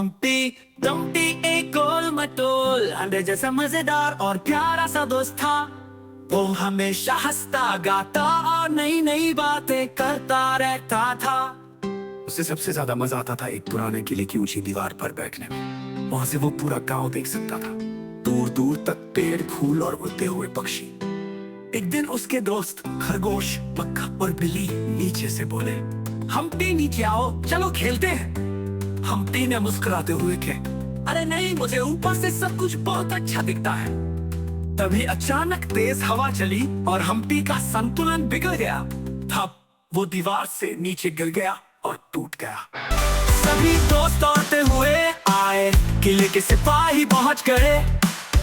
Humpty Dumpty एक गोल मटोल अंडे जैसा मजेदार और प्यारा सा दोस्त था। वो हमेशा हंसता गाता और नई नई बातें करता रहता था। उसे सबसे ज्यादा मजा आता था एक पुराने किले की ऊंची दीवार पर बैठने में। वहां से वो पूरा गांव देख सकता था, दूर दूर तक पेड़ फूल और उड़ते हुए पक्षी। एक दिन उसके दोस्त खरगोश, पक्का और बिल्ली नीचे से बोले, हम्टी नीचे आओ, चलो खेलते हैं। हम्टी ने मुस्कुराते हुए कहा, अरे नहीं, मुझे ऊपर से सब कुछ बहुत अच्छा दिखता है। तभी अचानक तेज हवा चली और हम्टी का संतुलन बिगड़ गया। तब वो दीवार से नीचे गिर गया और टूट गया। सभी दोस्त दौड़ते हुए आए, किले के सिपाही पहुंच गए।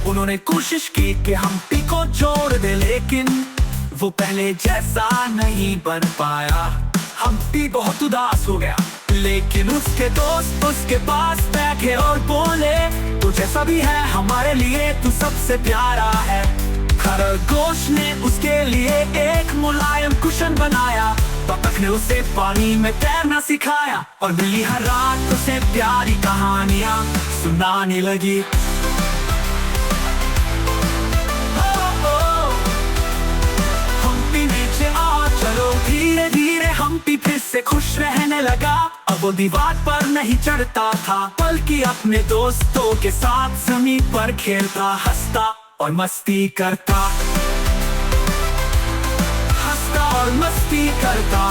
उन्होंने कोशिश की कि हम्टी को जोड़ दे, लेकिन वो पहले जैसा नहीं बन पाया। हम्टी बहुत उदास हो गया, लेकिन उसके दोस्त उसके पास बैठे और बोले, तू जैसा भी है हमारे लिए तू सबसे प्यारा है। खरगोश ने उसके लिए एक मुलायम कुशन बनाया। बतख ने उसे पानी में तैरना सिखाया और बिल्ली हर रात उसे प्यारी कहानियां सुनाने लगी। हम्टी नीचे आ, चलो धीरे धीरे हम्टी फिर से खुश रहने लगा। अब वो दीवार पर नहीं चढ़ता था, बल्कि अपने दोस्तों के साथ जमीन पर खेलता, हंसता और मस्ती करता। और मस्ती करता।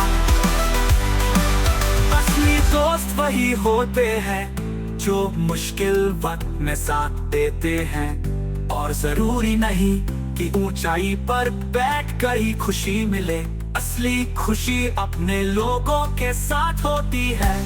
असली दोस्त वही होते हैं जो मुश्किल वक्त में साथ देते हैं। और जरूरी नहीं कि ऊंचाई पर बैठकर ही खुशी मिले, असली खुशी अपने लोगों के साथ होती है।